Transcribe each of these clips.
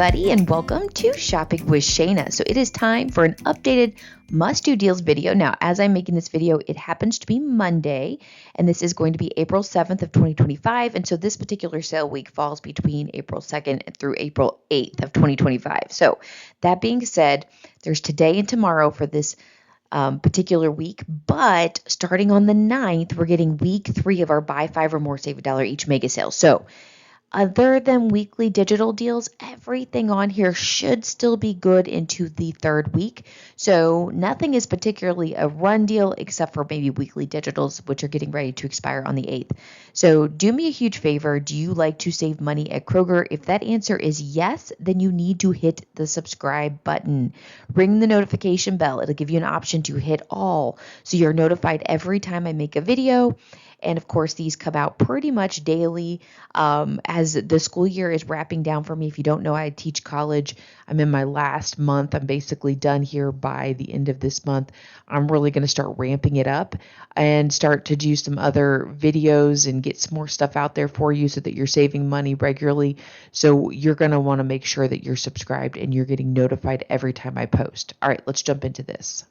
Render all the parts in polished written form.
everybody, and welcome to Shopping with Shana. So it is time for an updated must-do deals video. Now, as I'm making this video, it happens to be Monday, and this is going to be April 7th of 2025. And so this particular sale week falls between April 2nd through April 8th of 2025. So that being said, there's today and tomorrow for this particular week, but starting on the 9th, we're getting week 3 of our buy 5 or more, save $1 each mega sale. So other than weekly digital deals, everything on here should still be good into the third week. So nothing is particularly a run deal except for maybe weekly digitals, which are getting ready to expire on the 8th. So do me a huge favor. Do you like to save money at Kroger? If that answer is yes, then you need to hit the subscribe button. Ring the notification bell. It'll give you an option to hit all, so you're notified every time I make a video. And of course, these come out pretty much daily as the school year is wrapping down for me. If you don't know, I teach college. I'm in my last month. I'm basically done here by the end of this month. I'm really going to start ramping it up and start to do some other videos and get some more stuff out there for you so that you're saving money regularly. So you're going to want to make sure that you're subscribed and you're getting notified every time I post. All right, let's jump into this.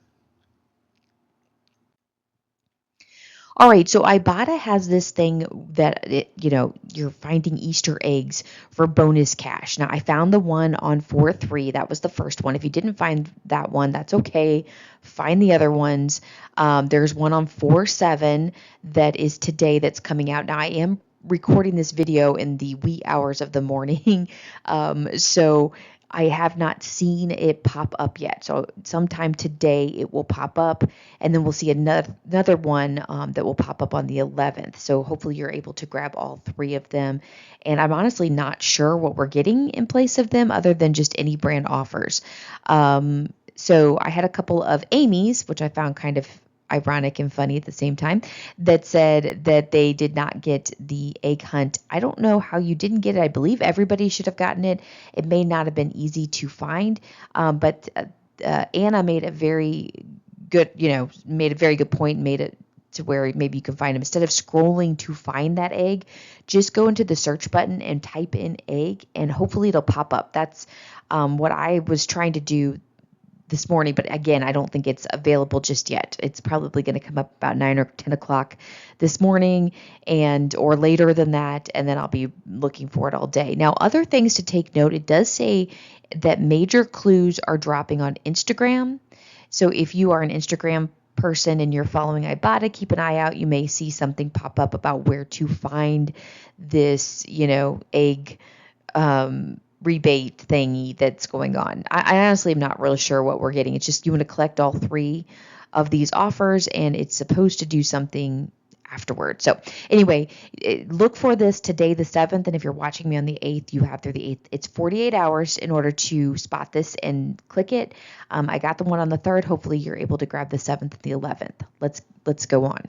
All right, so Ibotta has this thing that, you're finding Easter eggs for bonus cash. Now, I found the one on 4-3. That was the first one. If you didn't find that one, that's okay. Find the other ones. There's one on 4-7 that is today that's coming out. Now, I am recording this video in the wee hours of the morning, so I have not seen it pop up yet. So sometime today it will pop up, and then we'll see another one that will pop up on the 11th. So hopefully you're able to grab all 3 of them. And I'm honestly not sure what we're getting in place of them other than just any brand offers. So I had a couple of Amy's, which I found kind of ironic and funny at the same time, that said that they did not get the egg hunt. I don't know how you didn't get it. I believe everybody should have gotten it. It may not have been easy to find, but Anna made a very good point, made it to where maybe you can find them. Instead of scrolling to find that egg, just go into the search button and type in egg, and hopefully it'll pop up. That's what I was trying to do this morning, but again, I don't think it's available just yet. It's probably going to come up about 9 or 10 o'clock this morning or later than that, and then I'll be looking for it all day. Now, other things to take note, it does say that major clues are dropping on Instagram. So if you are an Instagram person and you're following Ibotta, keep an eye out. You may see something pop up about where to find this, egg rebate thingy that's going on. I honestly am not really sure what we're getting. It's just you want to collect all 3 of these offers, and it's supposed to do something afterward. So anyway, look for this today, the 7th, and if you're watching me on the 8th, you have through the 8th. It's 48 hours in order to spot this and click it. I got the one on the 3rd. Hopefully you're able to grab the 7th and the 11th. Let's go on.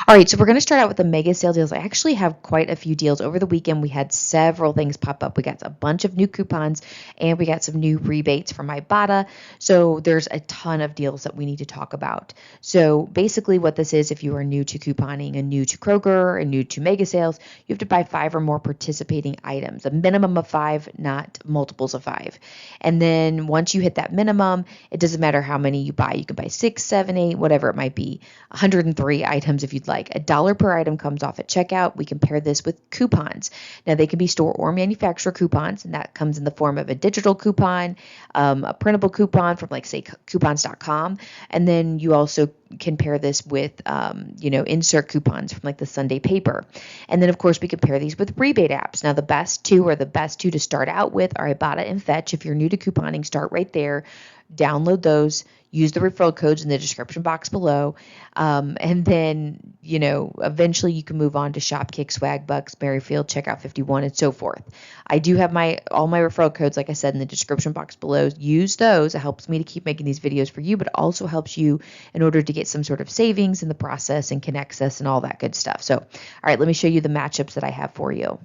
All right, so we're going to start out with the mega sale deals. I actually have quite a few deals. Over the weekend, we had several things pop up. We got a bunch of new coupons, and we got some new rebates from Ibotta. So there's a ton of deals that we need to talk about. So basically what this is, if you are new to couponing and new to Kroger and new to mega sales, you have to buy 5 or more participating items, a minimum of 5, not multiples of 5. And then once you hit that minimum, it doesn't matter how many you buy. You can buy 6, 7, 8, whatever it might be, 103 items if you'd like. $1 per item comes off at checkout. We compare this with coupons. Now, they can be store or manufacturer coupons, and that comes in the form of a digital coupon, a printable coupon from, like, say, coupons.com. And then you also can pair this with, insert coupons from, like, the Sunday paper. And then, of course, we compare these with rebate apps. Now, the best two to start out with are Ibotta and Fetch. If you're new to couponing, start right there. Download those. Use the referral codes in the description box below. And then, eventually you can move on to Shopkick, Swagbucks, Merryfield, Checkout 51, and so forth. I do have all my referral codes, like I said, in the description box below. Use those. It helps me to keep making these videos for you, but also helps you in order to get some sort of savings in the process and can access and all that good stuff. So, all right, let me show you the matchups that I have for you. All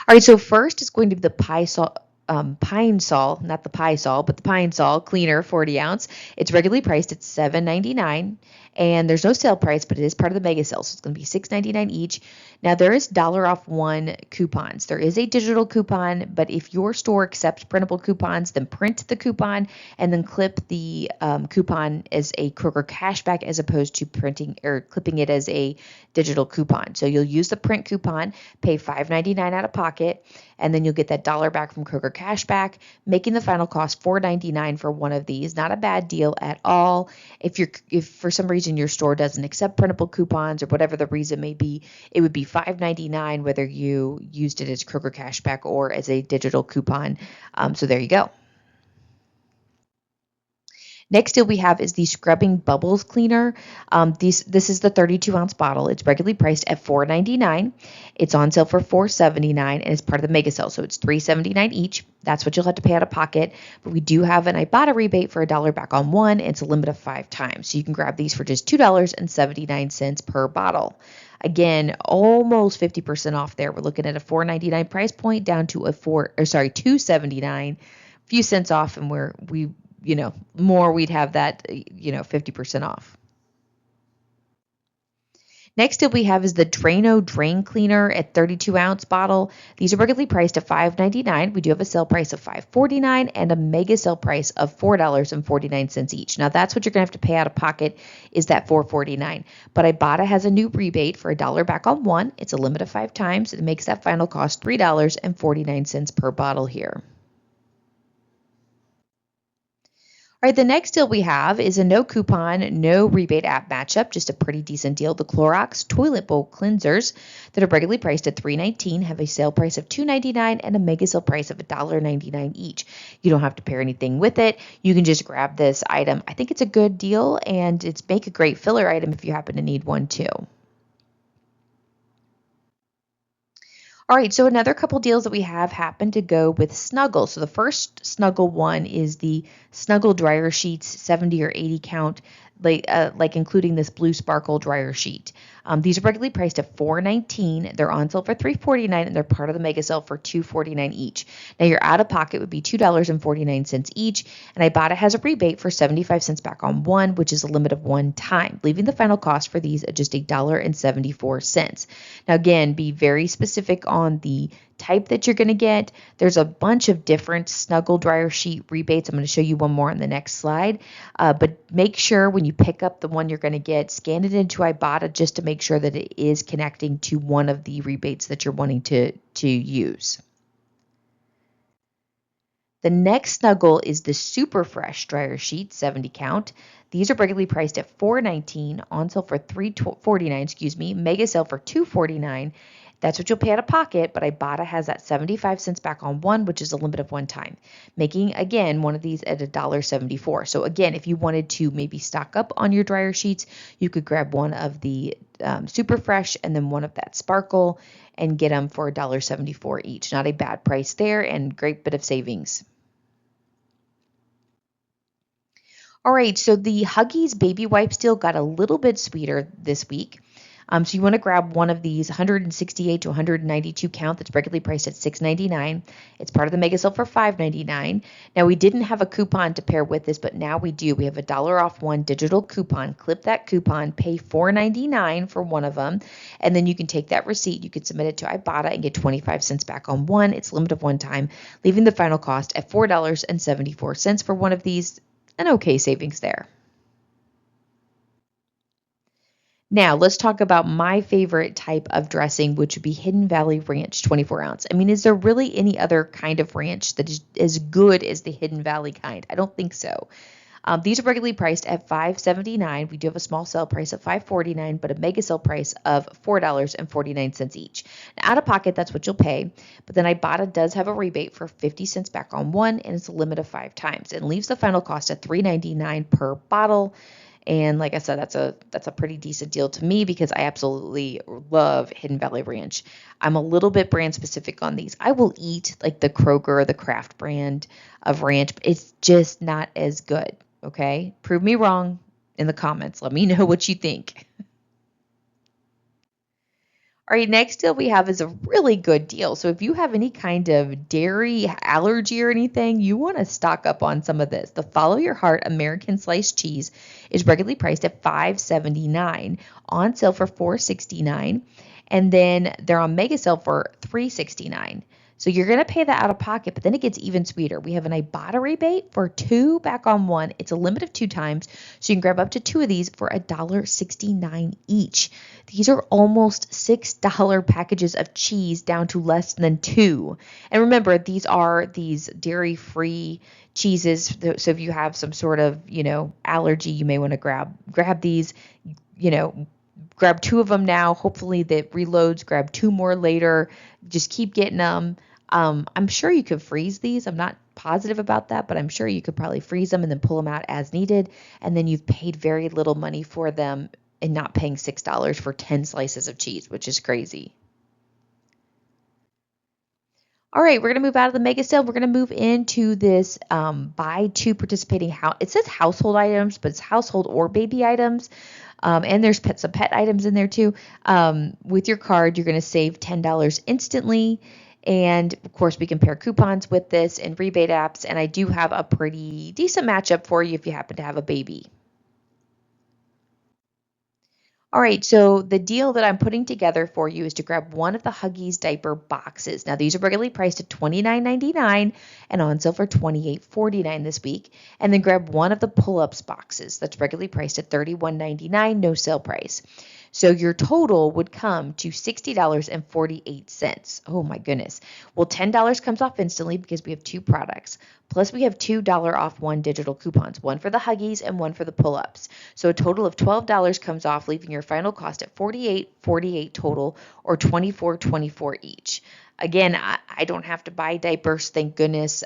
right, so first is going to be the pie Pine Sol, not the Pie Sol, but the Pine Sol cleaner, 40 ounce. It's regularly priced at $7.99, and there's no sale price, but it is part of the mega sale, so it's going to be $6.99 each. Now there is dollar off one coupons. There is a digital coupon, but if your store accepts printable coupons, then print the coupon and then clip the coupon as a Kroger cashback as opposed to printing or clipping it as a digital coupon. So you'll use the print coupon, pay $5.99 out of pocket, and then you'll get that dollar back from Kroger cashback, making the final cost $4.99 for one of these. Not a bad deal at all. If for some reason your store doesn't accept printable coupons or whatever the reason may be, it would be $5.99 whether you used it as Kroger cashback or as a digital coupon. So there you go. Next deal we have is the Scrubbing Bubbles Cleaner. This is the 32-ounce bottle. It's regularly priced at $4.99. It's on sale for $4.79, and it's part of the mega sale, so it's $3.79 each. That's what you'll have to pay out of pocket. But we do have an Ibotta rebate for $1 back on one, and it's a limit of 5 times. So you can grab these for just $2.79 per bottle. Again, almost 50% off there. We're looking at a $4.99 price point down to $2.79, a few cents off, and more we'd have that, 50% off. Next up we have is the Drano Drain Cleaner at 32-ounce bottle. These are regularly priced at $5.99. We do have a sale price of $5.49 and a mega sale price of $4.49 each. Now that's what you're going to have to pay out of pocket is that $4.49. But Ibotta has a new rebate for $1 back on one. It's a limit of 5 times. It makes that final cost $3.49 per bottle here. All right, the next deal we have is a no coupon, no rebate app matchup, just a pretty decent deal. The Clorox Toilet Bowl Cleansers that are regularly priced at $3.19 have a sale price of $2.99 and a mega sale price of $1.99 each. You don't have to pair anything with it. You can just grab this item. I think it's a good deal, and it's make a great filler item if you happen to need one too. All right, so another couple deals that we have happen to go with Snuggle. So the first Snuggle one is the Snuggle dryer sheets, 70 or 80 count, like including this blue sparkle dryer sheet. These are regularly priced at $4.19. They're on sale for $3.49, and they're part of the mega sale for $2.49 each. Now your out of pocket would be $2.49 each, and Ibotta has a rebate for 75 cents back on one, which is a limit of 1 time, leaving the final cost for these at just $1.74. Now again, be very specific on the type that you're going to get. There's a bunch of different Snuggle dryer sheet rebates. I'm going to show you one more on the next slide. But make sure when you pick up the one you're going to get, scan it into Ibotta just to make sure that it is connecting to one of the rebates that you're wanting to use. The next Snuggle is the Super Fresh dryer sheet, 70 count. These are regularly priced at $4.19, on sale for $3.49, mega sale for $2.49. That's what you'll pay out of pocket, but Ibotta has that 75 cents back on one, which is a limit of 1 time, making, again, one of these at $1.74. So again, if you wanted to maybe stock up on your dryer sheets, you could grab one of the Super Fresh and then one of that Sparkle and get them for $1.74 each. Not a bad price there and great bit of savings. All right, so the Huggies Baby Wipes deal got a little bit sweeter this week. So you want to grab one of these 168 to 192 count that's regularly priced at $6.99. It's part of the mega sale for $5.99. Now we didn't have a coupon to pair with this, but now we do. We have $1 off one digital coupon. Clip that coupon, pay $4.99 for one of them, and then you can take that receipt. You can submit it to Ibotta and get 25 cents back on one. It's a limit of 1 time, leaving the final cost at $4.74 for one of these. An okay savings there. Now, let's talk about my favorite type of dressing, which would be Hidden Valley Ranch 24 ounce. I mean, is there really any other kind of ranch that is as good as the Hidden Valley kind? I don't think so. These are regularly priced at $5.79. We do have a small sale price of $5.49, but a mega sale price of $4.49 each. Now, out of pocket, that's what you'll pay. But then Ibotta does have a rebate for 50 cents back on one, and it's a limit of 5 times. It leaves the final cost at $3.99 per bottle. And like I said, that's a pretty decent deal to me because I absolutely love Hidden Valley Ranch. I'm a little bit brand specific on these. I will eat like the Kroger, the Kraft brand of ranch, but it's just not as good. Okay? Prove me wrong in the comments. Let me know what you think. All right, next deal we have is a really good deal. So if you have any kind of dairy allergy or anything, you want to stock up on some of this. The Follow Your Heart American Sliced Cheese is regularly priced at $5.79, on sale for $4.69, and then they're on mega sale for $3.69. So you're going to pay that out of pocket, but then it gets even sweeter. We have an Ibotta rebate for 2 back on 1. It's a limit of 2 times, so you can grab up to 2 of these for $1.69 each. These are almost $6 packages of cheese down to less than 2. And remember, these are these dairy-free cheeses. So if you have some sort of, allergy, you may want to grab these, grab 2 of them now. Hopefully that reloads, grab 2 more later. Just keep getting them. I'm sure you could freeze these. I'm not positive about that, but I'm sure you could probably freeze them and then pull them out as needed. And then you've paid very little money for them and not paying $6 for 10 slices of cheese, which is crazy. All right, we're going to move out of the mega sale. We're going to move into this buy 2 participating house. It says household items, but it's household or baby items. And there's some pet items in there too. With your card, you're going to save $10 instantly. And of course, we compare coupons with this and rebate apps. And I do have a pretty decent matchup for you if you happen to have a baby. All right, so the deal that I'm putting together for you is to grab one of the Huggies diaper boxes. Now, these are regularly priced at $29.99 and on sale for $28.49 this week. And then grab one of the pull-ups boxes that's regularly priced at $31.99, no sale price. So your total would come to $60.48. Oh my goodness. Well, $10 comes off instantly because we have 2 products. Plus we have $2 off 1 digital coupons, one for the Huggies and one for the pull-ups. So a total of $12 comes off, leaving your final cost at $48.48 total, or $24.24 each. Again, I don't have to buy diapers, thank goodness.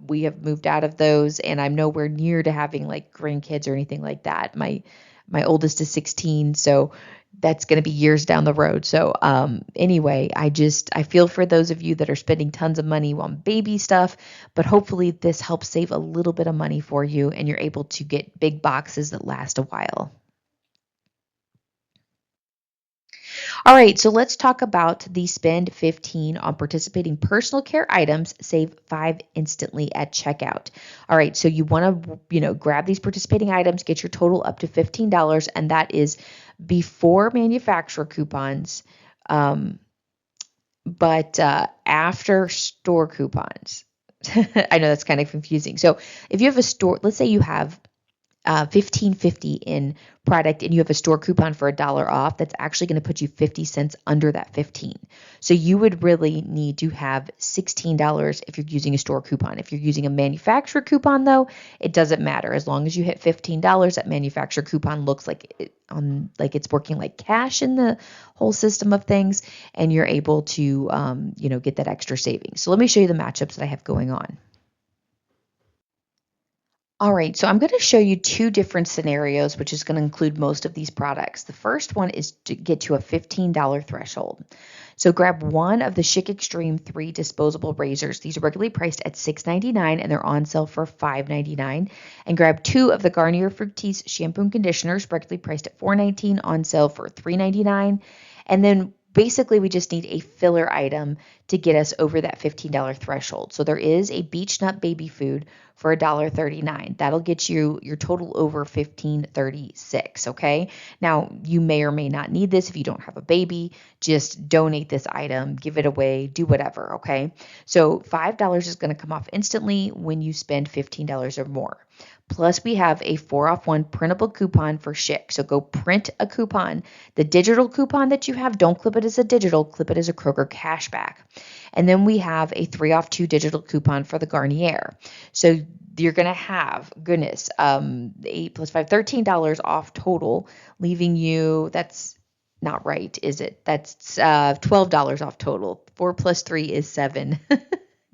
We have moved out of those, and I'm nowhere near to having like grandkids or anything like that. My oldest is 16, so that's going to be years down the road. So anyway, I feel for those of you that are spending tons of money on baby stuff, but hopefully this helps save a little bit of money for you and you're able to get big boxes that last a while. All right, so let's talk about the spend 15 on participating personal care items, save 5 instantly at checkout. All right, so you want to, grab these participating items, get your total up to $15, and that is before manufacturer coupons, but after store coupons. I know that's kind of confusing. So if you have a store, let's say you have $15.50 in product and you have a store coupon for $1 off, that's actually going to put you 50 cents under that 15. So you would really need to have $16 if you're using a store coupon. If you're using a manufacturer coupon though, it doesn't matter. As long as you hit $15, that manufacturer coupon looks like it's working like cash in the whole system of things, and you're able to get that extra savings. So let me show you the matchups that I have going on. All right, so I'm going to show you 2 different scenarios, which is going to include most of these products. The first one is to get to a $15 threshold. So grab one of the Schick Extreme 3 disposable razors. These are regularly priced at $6.99 and they're on sale for $5.99. And grab 2 of the Garnier Fructis shampoo and conditioners, regularly priced at $4.19, on sale for $3.99. And then basically we just need a filler item to get us over that $15 threshold. So there is a beech nut baby food for $1.39. That'll get you your total over $15.36, okay? Now, you may or may not need this if you don't have a baby. Just donate this item, give it away, do whatever, okay? So $5 is going to come off instantly when you spend $15 or more. Plus, we have a 4-off-1 printable coupon for Schick. So go print a coupon. The digital coupon that you have, don't clip it as a digital, clip it as a Kroger cashback. And then we have a 3-off-2 digital coupon for the Garnier. So you're going to have, 8 plus 5, $13 off total, leaving you, that's not right, is it? That's $12 off total. 4 plus 3 is 7.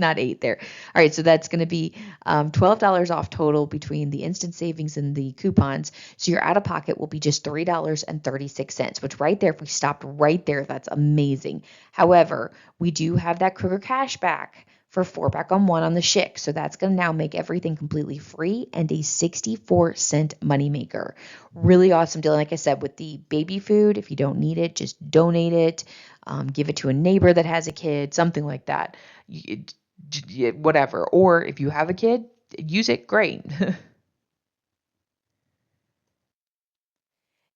Not 8 there. All right, so that's going to be $12 off total between the instant savings and the coupons. So your out-of-pocket will be just $3.36, which right there, if we stopped right there, that's amazing. However, we do have that Kroger cashback for 4-pack on 1 on the Schick. So that's going to now make everything completely free and a 64-cent moneymaker. Really awesome deal. Like I said, with the baby food, if you don't need it, just donate it. Give it to a neighbor that has a kid, something like that. Whatever. Or if you have a kid, use it. Great.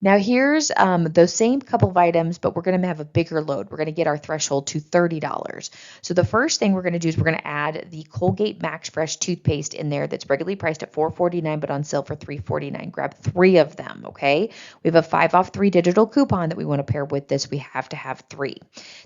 Now here's those same couple of items, but we're going to have a bigger load. We're going to get our threshold to $30. So the first thing we're going to do is we're going to add the Colgate Max Fresh toothpaste in there that's regularly priced at $4.49 but on sale for $3.49. Grab 3 of them, okay? We have a 5 off 3 digital coupon that we want to pair with this. We have to have 3.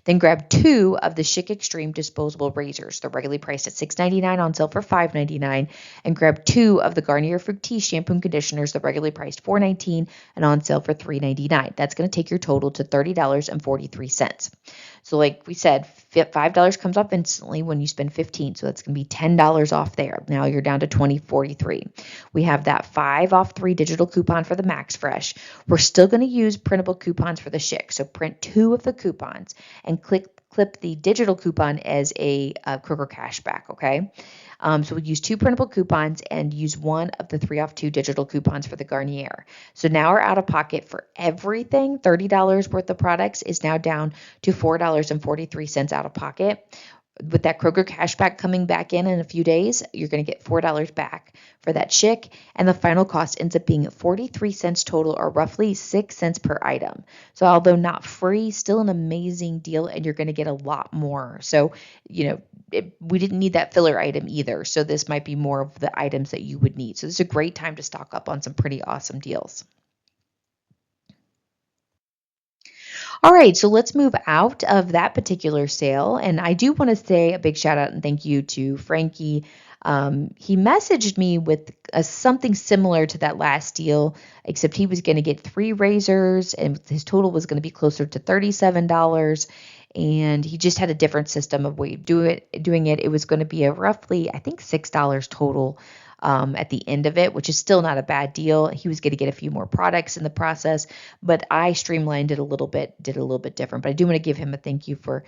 Then grab 2 of the Schick Extreme disposable razors. They're regularly priced at $6.99 on sale for $5.99. And grab 2 of the Garnier Fructis shampoo and conditioners. They're regularly priced $4.19 and on sale for $3.99. That's going to take your total to $30.43. So like we said, $5 comes off instantly when you spend $15. So that's going to be $10 off there. Now you're down to $20.43. We have that 5 off 3 digital coupon for the Max Fresh. We're still going to use printable coupons for the Schick. So print 2 of the coupons and clip the digital coupon as a Kroger cashback, okay? So we use 2 printable coupons and use 1 of the 3 off 2 digital coupons for the Garnier. So now our out of pocket for everything, $30 worth of products, is now down to $4.43 out of pocket. With that Kroger cashback coming back in a few days, you're going to get $4 back for that Schick, and the final cost ends up being 43 cents total, or roughly 6 cents per item. So although not free, still an amazing deal, and you're going to get a lot more. So, we didn't need that filler item either, so this might be more of the items that you would need. So this is a great time to stock up on some pretty awesome deals. All right, so let's move out of that particular sale. And I do want to say a big shout out and thank you to Frankie. He messaged me with something similar to that last deal, except he was going to get 3 razors and his total was going to be closer to $37. And he just had a different system of way of doing it. It was going to be a roughly, I think, $6 total at the end of it, which is still not a bad deal. He was going to get a few more products in the process, but I streamlined it a little bit, did it a little bit different. But I do want to give him a thank you for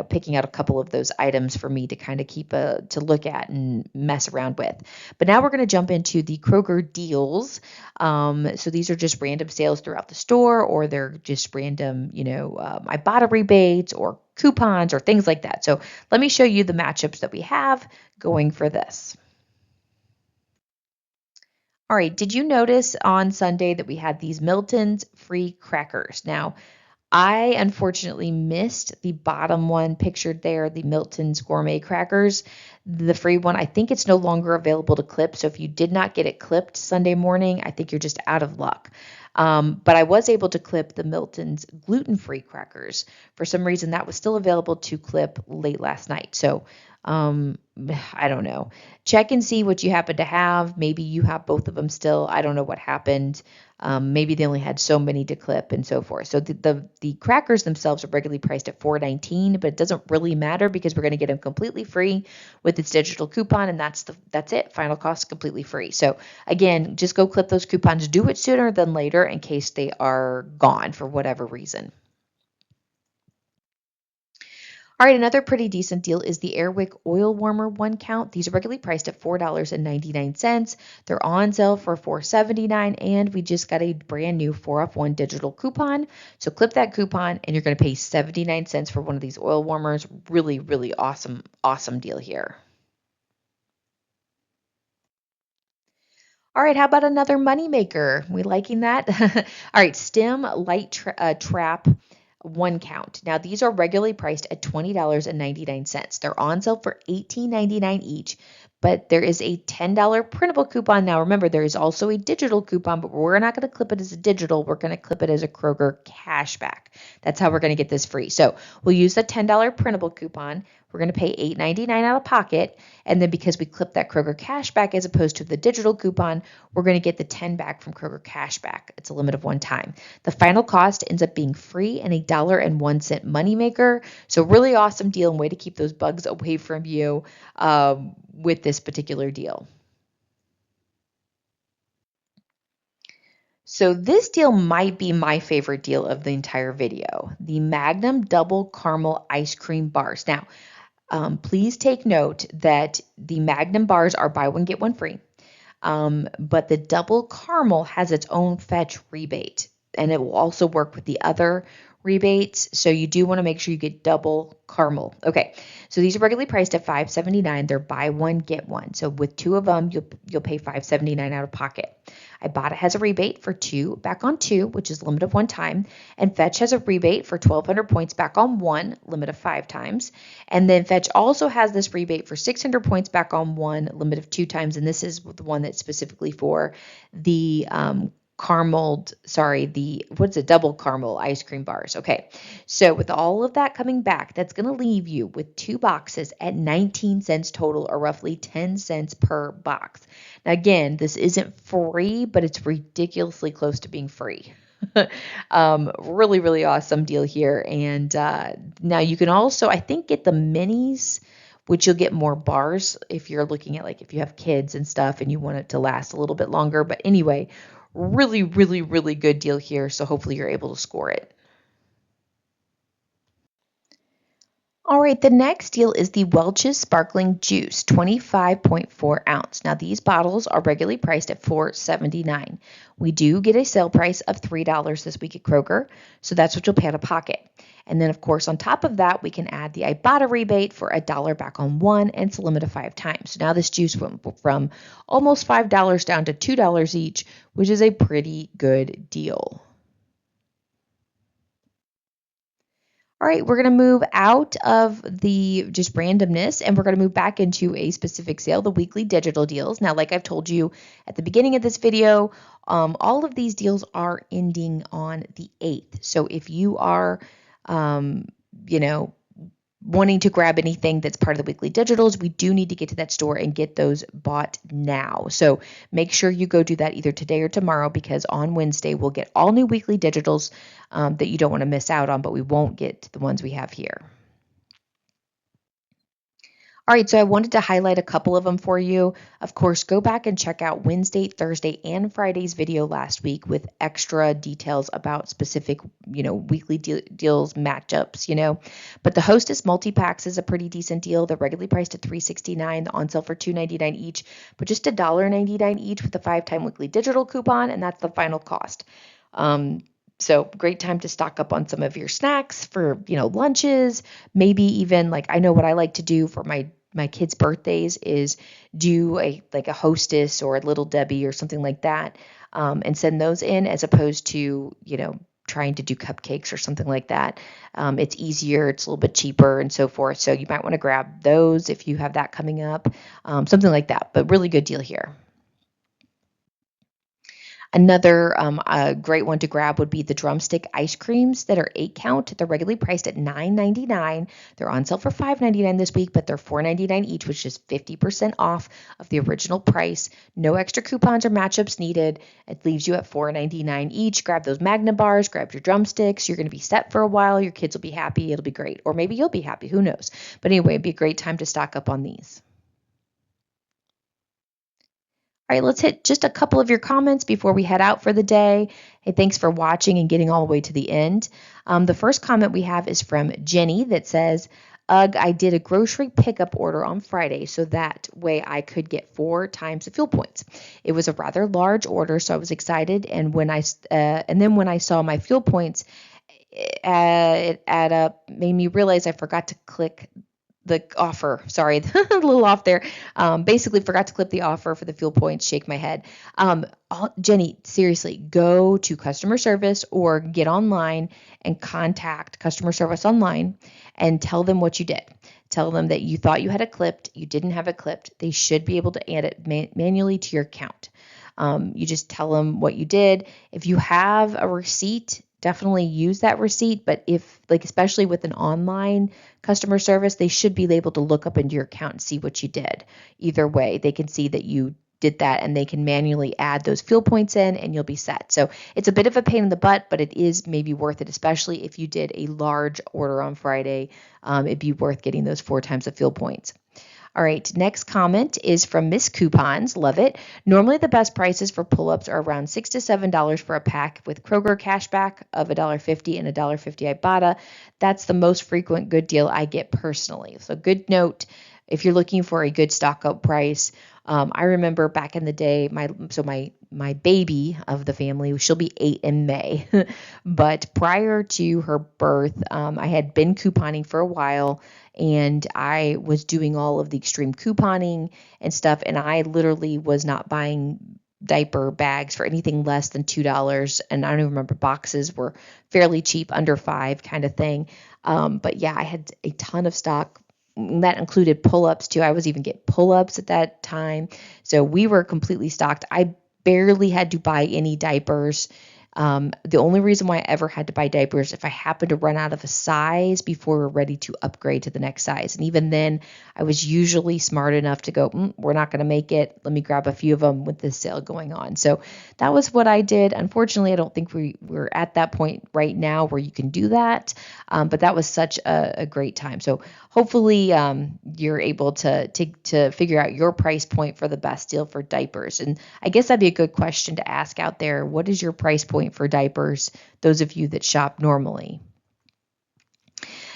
picking out a couple of those items for me to kind of to look at and mess around with. But now we're going to jump into the Kroger deals. So these are just random sales throughout the store, or they're just random, Ibotta rebates or coupons or things like that. So let me show you the matchups that we have going for this. All right, did you notice on Sunday that we had these Milton's free crackers? Now, I unfortunately missed the bottom one pictured there, the Milton's gourmet crackers, the free one. I think it's no longer available to clip. So if you did not get it clipped Sunday morning, I think you're just out of luck. But I was able to clip the Milton's gluten-free crackers. For some reason, that was still available to clip late last night. So I don't know. Check and see what you happen to have. Maybe you have both of them still. I don't know what happened. Maybe they only had so many to clip and so forth. So the crackers themselves are regularly priced at $4.19, but it doesn't really matter because we're going to get them completely free with its digital coupon, and that's it. Final cost completely free. So again, just go clip those coupons. Do it sooner than later in case they are gone for whatever reason. All right, another pretty decent deal is the Airwick Oil Warmer 1 count. These are regularly priced at $4.99. They're on sale for $4.79, and we just got a brand new 4 off 1 digital coupon. So clip that coupon, and you're going to pay 79 cents for one of these oil warmers. Really, really awesome deal here. All right, how about another moneymaker? We liking that? All right, Stem Light Trap 1 count. Now, these are regularly priced at $20.99. They're on sale for $18.99 each, but there is a $10 printable coupon. Now, remember, there is also a digital coupon, but we're not going to clip it as a digital. We're going to clip it as a Kroger cashback. That's how we're going to get this free. So we'll use the $10 printable coupon. We're going to pay $8.99 out of pocket. And then because we clip that Kroger cashback as opposed to the digital coupon, we're going to get the 10 back from Kroger cashback. It's a limit of 1 time. The final cost ends up being free and $1.01 moneymaker. So really awesome deal and way to keep those bugs away from you with this particular deal. So this deal might be my favorite deal of the entire video. The Magnum Double Caramel Ice Cream Bars. Now, Please take note that the Magnum bars are buy one, get one free. But the double caramel has its own fetch rebate, and it will also work with the other rebates. So you do want to make sure you get double caramel. Okay, so these are regularly priced at $5.79. They're buy one, get one. So with two of them, you'll pay $5.79 out of pocket. Ibotta has a rebate for two back on two, which is limit of one time, and Fetch has a rebate for 1,200 points back on one, limit of 5 times. And then Fetch also has this rebate for 600 points back on one, limit of 2 times. And this is the one that's specifically for the double caramel ice cream bars. Okay, so with all of that coming back, that's going to leave you with 2 boxes at 19 cents total, or roughly 10 cents per box. Now, again, this isn't free, but it's ridiculously close to being free. Really, really awesome deal here. And now you can also, I think, get the minis, which you'll get more bars if you're looking at, like, if you have kids and stuff and you want it to last a little bit longer. But anyway, really, really, really good deal here. So hopefully you're able to score it. All right, the next deal is the Welch's Sparkling Juice, 25.4 ounce. Now, these bottles are regularly priced at $4.79. We do get a sale price of $3 this week at Kroger, so that's what you'll pay out of pocket. And then, of course, on top of that, we can add the Ibotta rebate for $1 back on one, and it's a limit of 5 times. So now this juice went from almost $5 down to $2 each, which is a pretty good deal. All right, we're going to move out of the just randomness, and we're going to move back into a specific sale, the weekly digital deals. Now, like I've told you at the beginning of this video, all of these deals are ending on the 8th. So if you are, you know, wanting to grab anything that's part of the weekly digitals, we do need to get to that store and get those bought now. So make sure you go do that either today or tomorrow, because on Wednesday we'll get all new weekly digitals that you don't want to miss out on, but we won't get the ones we have here. All right, so I wanted to highlight a couple of them for you. Of course, go back and check out Wednesday, Thursday, and Friday's video last week with extra details about specific, weekly deals, matchups, But the Hostess multi-packs is a pretty decent deal. They're regularly priced at $3.69, on sale for $2.99 each, but just $1.99 each with a 5-time weekly digital coupon, and that's the final cost. So great time to stock up on some of your snacks for, lunches, maybe even, like, I know what I like to do for my kids' birthdays is do a Hostess or a Little Debbie or something like that, and send those in, as opposed to, trying to do cupcakes or something like that. It's easier, it's a little bit cheaper, and so forth. So you might want to grab those if you have that coming up, something like that, but really good deal here. Another great one to grab would be the drumstick ice creams that are 8-count. They're regularly priced at $9.99. They're on sale for $5.99 this week, but they're $4.99 each, which is 50% off of the original price. No extra coupons or matchups needed. It leaves you at $4.99 each. Grab those Magnum bars, grab your drumsticks. You're going to be set for a while. Your kids will be happy. It'll be great. Or maybe you'll be happy. Who knows? But anyway, it'd be a great time to stock up on these. All right, let's hit just a couple of your comments before we head out for the day. Hey, thanks for watching and getting all the way to the end. The first comment we have is from Jenny that says, "Ugh, I did a grocery pickup order on Friday, so that way I could get 4 times the fuel points. It was a rather large order, so I was excited, and then when I saw my fuel points it add up, made me realize I forgot to click the offer. Sorry, a little off there. Basically forgot to clip the offer for the fuel points. Shake my head. Jenny, seriously, go to customer service or get online and contact customer service online and tell them what you did. Tell them that you thought you had it clipped. You didn't have it clipped. They should be able to add it manually to your account. You just tell them what you did. If you have a receipt, definitely use that receipt. But if, especially with an online customer service, they should be able to look up into your account and see what you did. Either way, they can see that you did that, and they can manually add those fuel points in, and you'll be set. So it's a bit of a pain in the butt, but it is maybe worth it, especially if you did a large order on Friday. It'd be worth getting those 4 times the fuel points. All right, next comment is from Miss Coupons. Love it. Normally, the best prices for pull-ups are around $6 to $7 for a pack with Kroger cashback of $1.50 and $1.50 Ibotta. That's the most frequent good deal I get personally. So, good note if you're looking for a good stock up price. I remember back in the day, my baby of the family, she'll be 8 in May, but prior to her birth, I had been couponing for a while, and I was doing all of the extreme couponing and stuff, and I literally was not buying diaper bags for anything less than $2, and I don't even remember, boxes were fairly cheap, under 5 kind of thing. But yeah, I had a ton of stock. That included pull-ups too. I was even getting pull-ups at that time. So we were completely stocked. I barely had to buy any diapers. The only reason why I ever had to buy diapers if I happened to run out of a size before we're ready to upgrade to the next size. And even then, I was usually smart enough to go, we're not going to make it. Let me grab a few of them with this sale going on. So that was what I did. Unfortunately, I don't think we're at that point right now where you can do that. But that was such a great time. So hopefully you're able to figure out your price point for the best deal for diapers. And I guess that'd be a good question to ask out there. What is your price point for diapers, those of you that shop normally?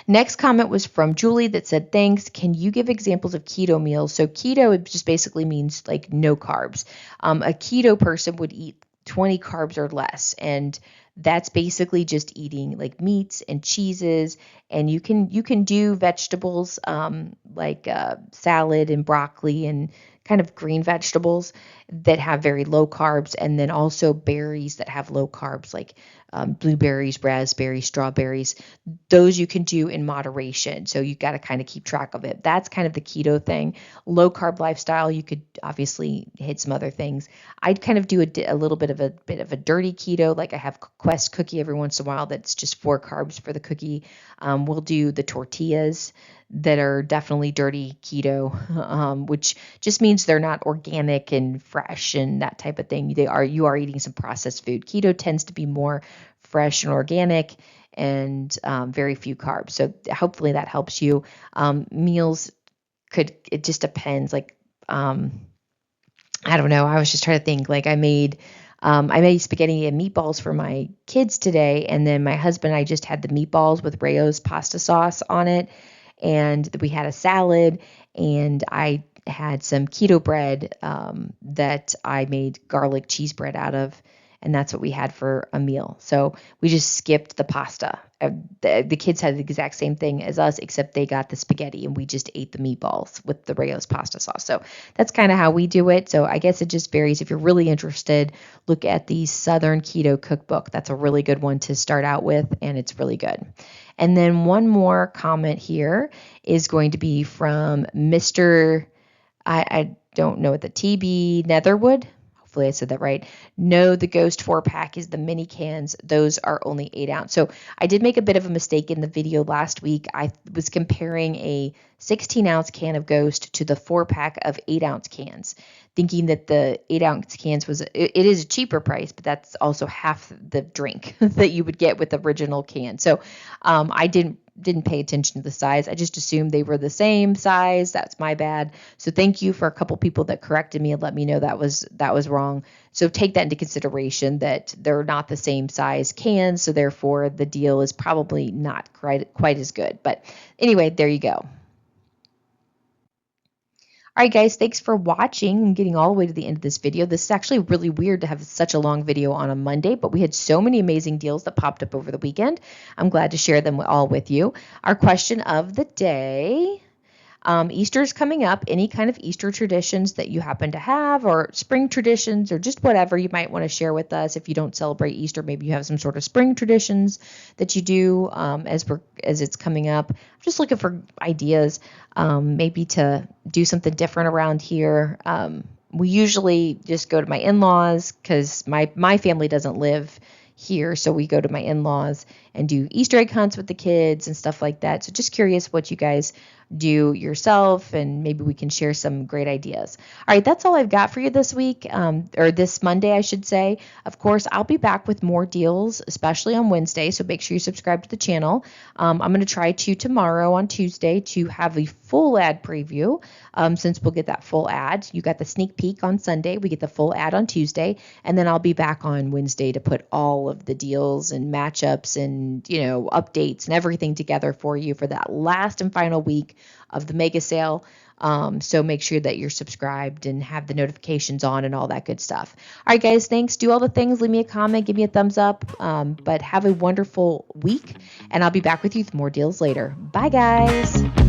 Next comment was from Julie that said, thanks. Can you give examples of keto meals? So keto, it just basically means like no carbs. A keto person would eat 20 carbs or less. And that's basically just eating like meats and cheeses. And you can do vegetables like salad and broccoli and kind of green vegetables that have very low carbs, and then also berries that have low carbs like blueberries, raspberries, strawberries. Those you can do in moderation. So you got to kind of keep track of it. That's kind of the keto thing. Low carb lifestyle, you could obviously hit some other things. I'd kind of do a little bit of a dirty keto. Like I have Quest cookie every once in a while that's just 4 carbs for the cookie. We'll do the tortillas that are definitely dirty keto, which just means they're not organic and fresh and that type of thing. You are eating some processed food. Keto tends to be more fresh and organic and very few carbs. So hopefully that helps you. Meals it just depends. Like, I don't know. I was just trying to think, like I made spaghetti and meatballs for my kids today. And then my husband and I just had the meatballs with Rayo's pasta sauce on it. And we had a salad, and I had some keto bread that I made garlic cheese bread out of, and that's what we had for a meal. So we just skipped the pasta. The kids had the exact same thing as us, except they got the spaghetti, and we just ate the meatballs with the Rayo's pasta sauce. So that's kind of how we do it. So I guess it just varies. If you're really interested, look at the Southern Keto Cookbook. That's a really good one to start out with, and it's really good. And then one more comment here is going to be from Mr. I don't know what the TB Netherwood. Hopefully I said that right. No, the Ghost 4-pack is the mini cans. Those are only 8 ounce. So I did make a bit of a mistake in the video last week. I was comparing a 16 ounce can of Ghost to the 4-pack of 8 ounce cans, thinking that the 8 ounce cans it is a cheaper price, but that's also half the drink that you would get with the original can. So I didn't pay attention to the size. I just assumed they were the same size. That's my bad. So thank you for a couple people that corrected me and let me know that was wrong. So take that into consideration, that they're not the same size cans. So therefore the deal is probably not quite as good. But anyway, there you go. All right, guys, thanks for watching and getting all the way to the end of this video. This is actually really weird to have such a long video on a Monday, but we had so many amazing deals that popped up over the weekend. I'm glad to share them all with you. Our question of the day. Easter's coming up. Any kind of Easter traditions that you happen to have, or spring traditions, or just whatever you might want to share with us. If you don't celebrate Easter, maybe you have some sort of spring traditions that you do as it's coming up. I'm just looking for ideas, maybe to do something different around here. We usually just go to my in-laws because my family doesn't live here, so we go to my in-laws and do Easter egg hunts with the kids and stuff like that. So just curious what you guys do yourself, and maybe we can share some great ideas. All right, that's all I've got for you this week, or this Monday, I should say. Of course, I'll be back with more deals, especially on Wednesday, so make sure you subscribe to the channel. I'm going to try to tomorrow on Tuesday to have a full ad preview, since we'll get that full ad. You got the sneak peek on Sunday, we get the full ad on Tuesday, and then I'll be back on Wednesday to put all of the deals and matchups and, updates and everything together for you for that last and final week of the mega sale. So make sure that you're subscribed and have the notifications on and all that good stuff. All right, guys, thanks. Do all the things. Leave me a comment, give me a thumbs up. But have a wonderful week, and I'll be back with you with more deals later. Bye, guys.